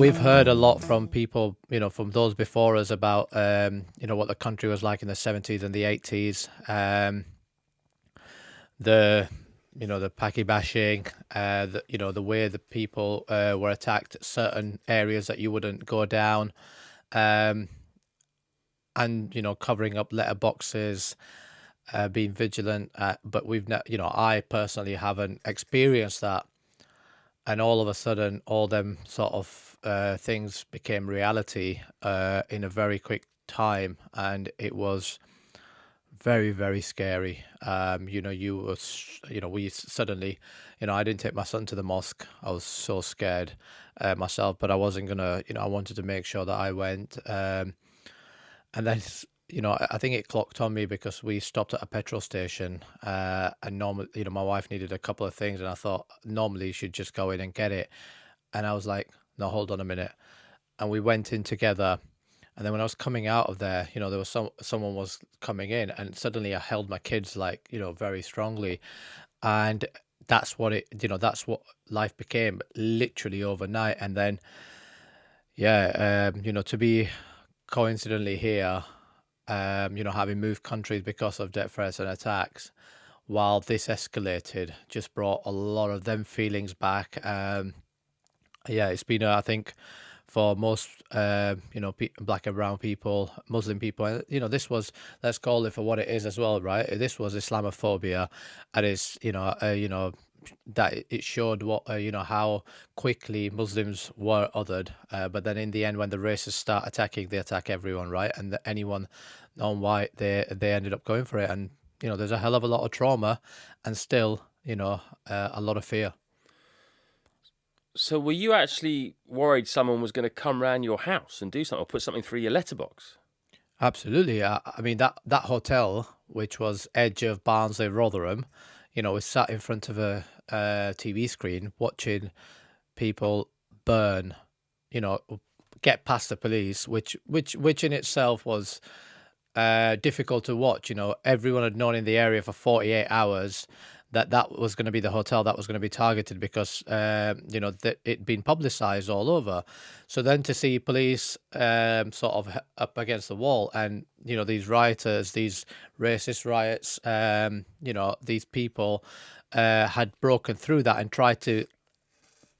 we've heard a lot from people, from those before us about, what the country was like in the 70s and the 80s. The, the Paki bashing, the way the people were attacked at certain areas that you wouldn't go down, um, and, covering up letterboxes, being vigilant. But I personally haven't experienced that. And all of a sudden, all them sort of things became reality in a very quick time, and it was very, very scary. We suddenly, I didn't take my son to the mosque. I was so scared myself, but I wasn't gonna, I wanted to make sure that I went. And then, I think it clocked on me because we stopped at a petrol station, and normally, my wife needed a couple of things, and I thought normally you should just go in and get it. And I was like, no, hold on a minute. And we went in together. And then when I was coming out of there, there was someone was coming in, and suddenly I held my kids like, very strongly. And that's what life became literally overnight. And then, yeah, to be coincidentally here, having moved countries because of death threats and attacks, while this escalated, just brought a lot of them feelings back. Yeah, it's been, I think, for most, black and brown people, Muslim people, this was, let's call it for what it is as well, right? This was Islamophobia, and it's, that it showed what, how quickly Muslims were othered. But then in the end, when the racists start attacking, they attack everyone, right? And anyone non-white, they ended up going for it. And, there's a hell of a lot of trauma and still, a lot of fear. So were you actually worried someone was going to come round your house and do something or put something through your letterbox? Absolutely. I mean, that hotel, which was edge of Barnsley, Rotherham, was sat in front of a TV screen watching people burn, get past the police, which in itself was difficult to watch. Everyone had known in the area for 48 hours that was going to be the hotel that was going to be targeted because that it'd been publicized all over. So then to see police sort of up against the wall, and these rioters, these racist riots, these people had broken through that and tried to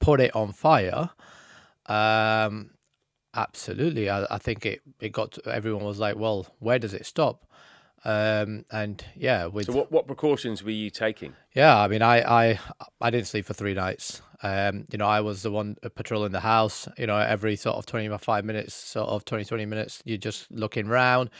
put it on fire. Absolutely, I think it got to, everyone was like, well, where does it stop? And yeah, So what precautions were you taking? Yeah, I mean, I didn't sleep for 3 nights. I was the one patrolling the house. Every sort of 25 minutes, sort of 20 minutes, you're just looking round.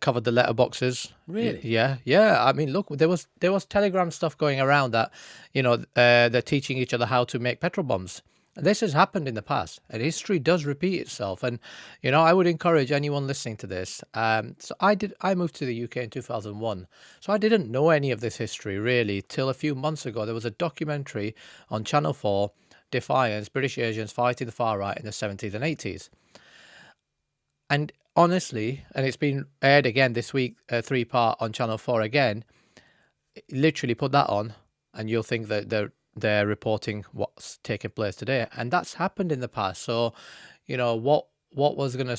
Covered the letterboxes. Really? Yeah. I mean, look, there was Telegram stuff going around that, they're teaching each other how to make petrol bombs. This has happened in the past, and history does repeat itself. And I would encourage anyone listening to this. So I moved to the UK in 2001, so I didn't know any of this history really till a few months ago. There was a documentary on Channel 4, Defiance: British Asians Fighting the Far Right in the 70s and 80s. And honestly, and it's been aired again this week, 3-part on Channel 4 again. Literally put that on, and you'll think that they're reporting what's taking place today, and that's happened in the past. So, what was gonna,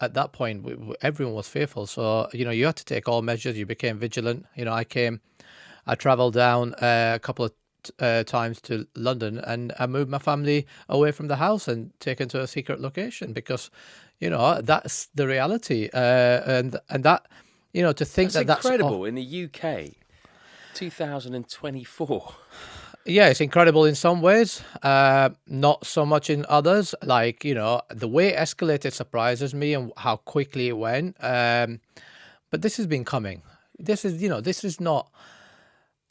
at that point, everyone was fearful. So, you had to take all measures. You became vigilant. I travelled down a couple of times to London, and I moved my family away from the house and taken to a secret location because, that's the reality. And that, to think that's incredible in the UK, 2024. Yeah, it's incredible in some ways, not so much in others. Like, the way it escalated surprises me and how quickly it went. But this has been coming. This is not,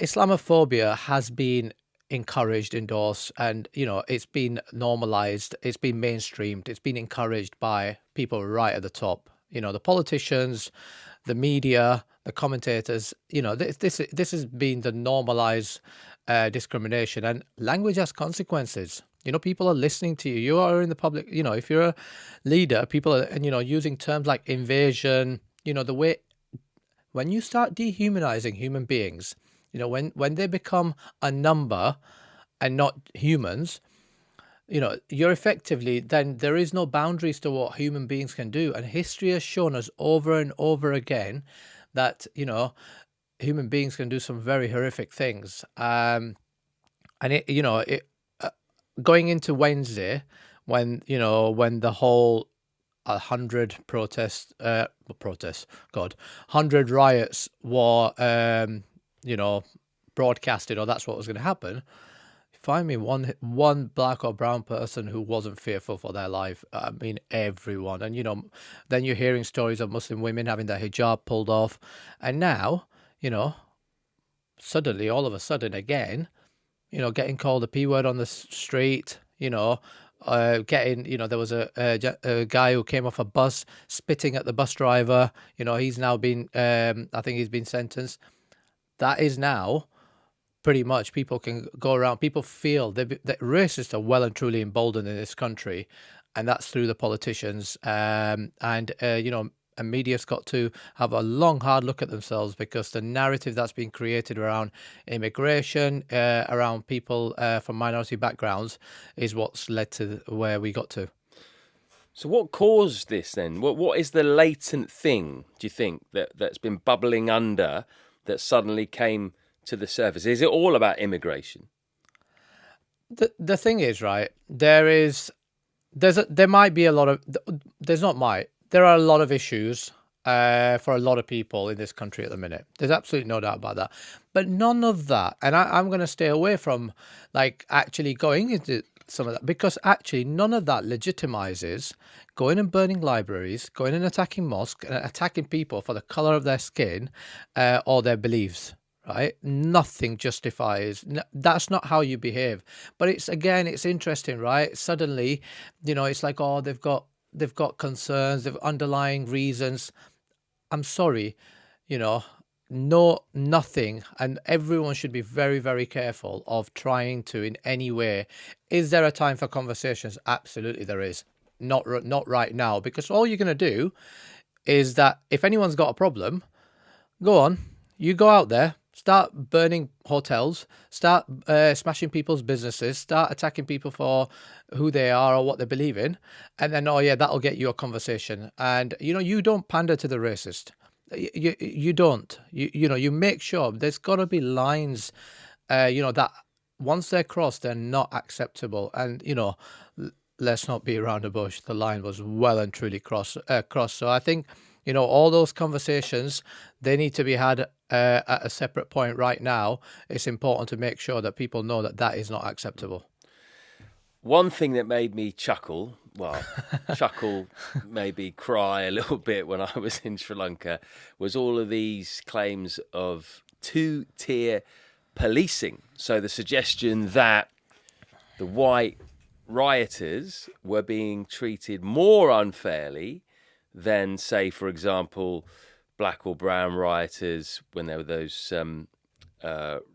Islamophobia has been encouraged, endorsed, and, it's been normalized. It's been mainstreamed. It's been encouraged by people right at the top. The politicians, the media, the commentators. This has been the normalized discrimination, and language has consequences. People are listening to you. You are in the public. If you're a leader, people are, and using terms like invasion. The way when you start dehumanizing human beings, when they become a number and not humans, you're effectively, then there is no boundaries to what human beings can do. And history has shown us over and over again that, human beings can do some very horrific things. And going into Wednesday, when the whole 100 riots were, broadcasted, or that's what was going to happen. Find me one black or brown person who wasn't fearful for their life. I mean, everyone. And then you're hearing stories of Muslim women having their hijab pulled off, and now, suddenly, all of a sudden, again, getting called a P word on the street, there was a guy who came off a bus spitting at the bus driver. He's now been, I think he's been sentenced. That is now pretty much, people can go around, people feel that racists are well and truly emboldened in this country, and that's through the politicians. And media's got to have a long, hard look at themselves, because the narrative that's been created around immigration, around people from minority backgrounds, is what's led to where we got to. So what caused this then? What is the latent thing, do you think, that's been bubbling under that suddenly came to the surface? Is it all about immigration? The thing is, right, there might be a lot of, there are a lot of issues for a lot of people in this country at the minute. There's absolutely no doubt about that. But none of that, and I'm going to stay away from actually going into some of that, because actually none of that legitimizes going and burning libraries, going and attacking mosques, and attacking people for the color of their skin or their beliefs. Right? Nothing justifies. That's not how you behave. But it's interesting, right? Suddenly, it's like, oh, they've got concerns, they've underlying reasons. I'm sorry, nothing. And everyone should be very, very careful of trying to, in any way. Is there a time for conversations? Absolutely, there is. Not right now, because all you're going to do is that if anyone's got a problem, go on, you go out there. Start burning hotels, start smashing people's businesses, start attacking people for who they are or what they believe in. And then, oh yeah, that'll get you a conversation. And, you don't pander to the racist. You don't. You make sure there's got to be lines, that once they're crossed, they're not acceptable. And, let's not beat around the bush. The line was well and truly crossed. So I think, all those conversations, they need to be had at a separate point right now. It's important to make sure that people know that is not acceptable. One thing that made me chuckle, maybe cry a little bit when I was in Sri Lanka, was all of these claims of two-tier policing. So the suggestion that the white rioters were being treated more unfairly than, say, for example, black or brown rioters when there were those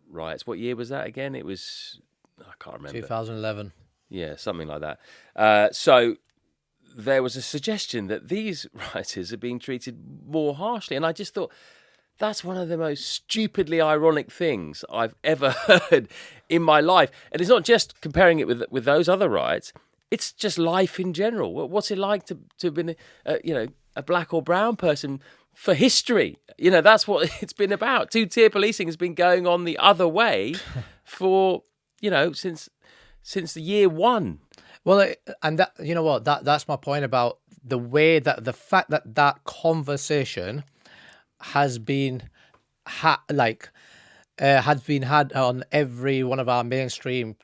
riots. What year was that again? It was, I can't remember. 2011. Yeah, something like that. So there was a suggestion that these rioters are being treated more harshly. And I just thought, that's one of the most stupidly ironic things I've ever heard in my life. And it's not just comparing it with those other riots. It's just life in general. What's it like to have been, a black or brown person for history? That's what it's been about. Two-tier policing has been going on the other way for, since the year one. Well, and that, that's my point about the way that the fact that conversation has been had on every one of our mainstream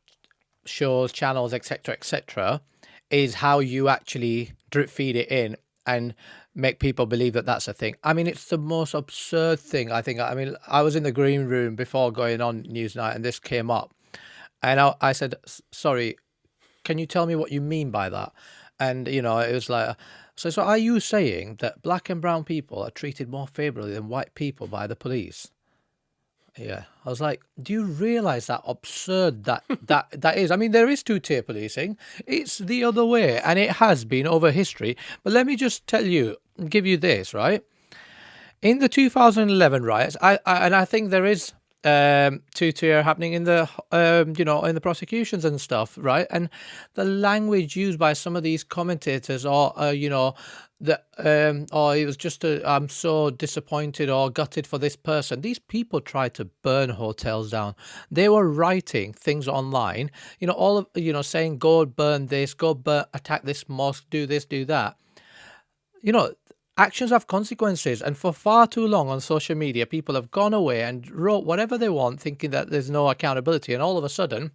shows, channels, etc., is how you actually drip feed it in and make people believe that that's a thing. I mean, it's the most absurd thing, I think. I mean, I was in the green room before going on Newsnight, and this came up, and I said, sorry, can you tell me what you mean by that? And, it was like, so are you saying that black and brown people are treated more favorably than white people by the police? Yeah, I was like, do you realize that absurd that is? I mean, there is two-tier policing. It's the other way, and it has been over history. But let me just give you this, right? In the 2011 riots, I think there is two-tier happening in the in the prosecutions and stuff, right? And the language used by some of these commentators, or that or it was just I'm so disappointed or gutted for this person. These people tried to burn hotels down. They were writing things online, all of saying go burn this, go burn, attack this mosque, do this, do that. you know, Actions have consequences. And for far too long on social media, people have gone away and wrote whatever they want, thinking that there's no accountability. And all of a sudden,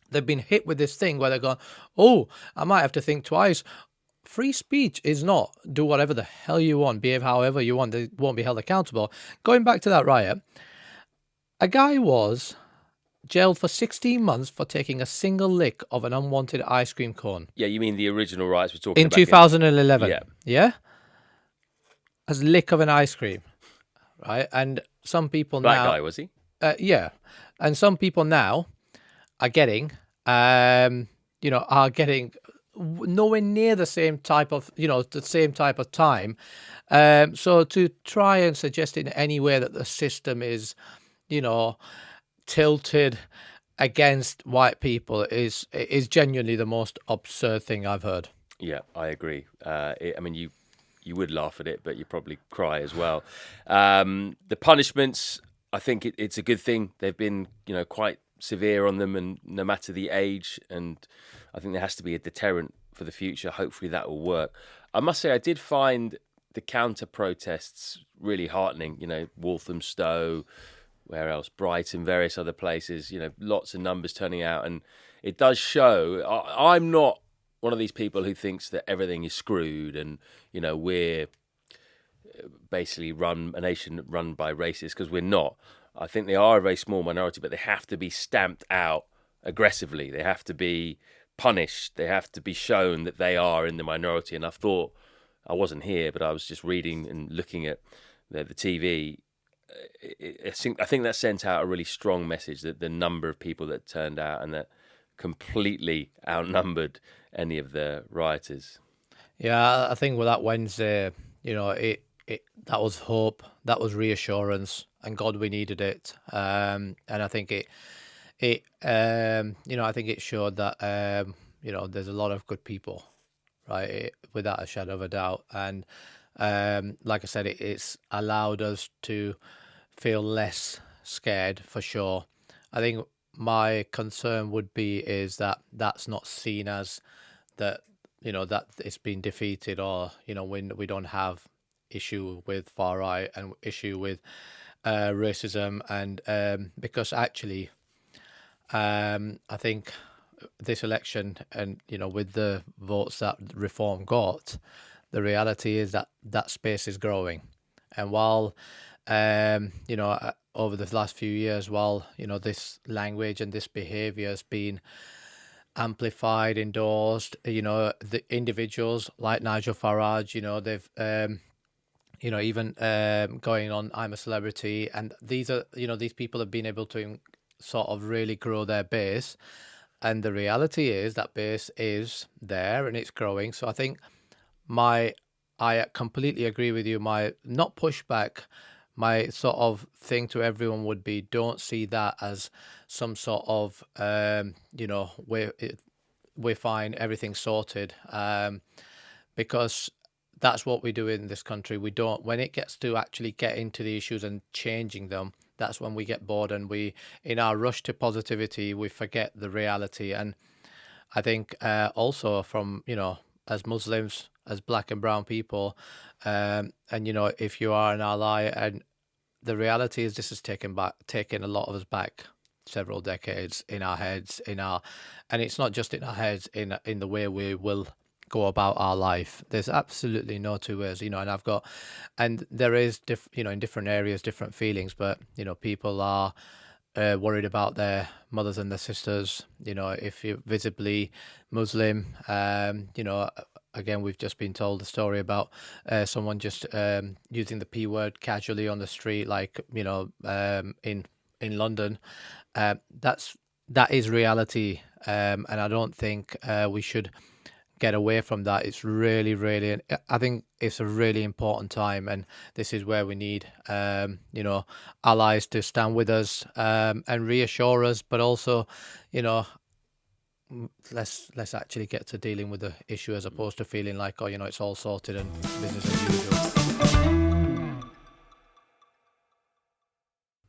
they've been hit with this thing where they're going, oh, I might have to think twice. Free speech is not do whatever the hell you want, behave however you want. They won't be held accountable. Going back to that riot, a guy was jailed for 16 months for taking a single lick of an unwanted ice cream cone Yeah, you mean the original riots we're talking in about? 2011. Yeah. Yeah? As a lick of an ice cream, right? And some people Black now, guy, was he? yeah, and some people now are getting, are getting nowhere near the same type of, the same type of time. So to try and suggest in any way that the system is, tilted against white people is genuinely the most absurd thing I've heard. Yeah, I agree. I mean, you would laugh at it, but you probably cry as well. The punishments, I think it's a good thing. They've been, quite severe on them, and no matter the age, and I think there has to be a deterrent for the future. Hopefully that will work. I must say, I did find the counter protests really heartening. Walthamstow, where else? Brighton, various other places. Lots of numbers turning out, and it does show. I'm not one of these people who thinks that everything is screwed and we're basically a nation run by racists, because we're not. I think they are a very small minority, but they have to be stamped out aggressively. They have to be punished. They have to be shown that they are in the minority. And I thought, I wasn't here, but I was just reading and looking at the TV. I think that sent out a really strong message, that the number of people that turned out, and that completely outnumbered any of the rioters. Yeah, I think with that Wednesday, that was hope, that was reassurance, and God, we needed it. And I think I think it showed that there's a lot of good people, right? Without a shadow of a doubt. And like I said, it's allowed us to feel less scared for sure. I think my concern would be is that that's not seen as that that it's been defeated, or when we don't have issue with far right and issue with racism, and because actually I think this election, and with the votes that reform got, the reality is that that space is growing. And while over the last few years, while this language and this behavior has been amplified, endorsed, the individuals like Nigel Farage, they've even going on I'm a Celebrity, and these are these people have been able to sort of really grow their base. And the reality is that base is there and it's growing. So I think I completely agree with you. My not pushback, my sort of thing to everyone would be, don't see that as some sort of we're fine, everything's sorted, because that's what we do in this country. We don't, when it gets to actually get into the issues and changing them, that's when we get bored, and we, in our rush to positivity, we forget the reality. And I think also from as Muslims, as black and brown people, and if you are an ally, and the reality is this has taken a lot of us back several decades in our heads, and it's not just in our heads, in the way we will go about our life. There's absolutely no two ways, and there is in different areas, different feelings, but people are worried about their mothers and their sisters. If you're visibly Muslim, again, we've just been told the story about someone just using the P word casually on the street, like in London. That is reality, and I don't think we should get away from that. It's really, really, I think it's a really important time, and this is where we need, allies to stand with us, and reassure us, but also, you know, let's actually get to dealing with the issue as opposed to feeling like, oh, it's all sorted and business as usual.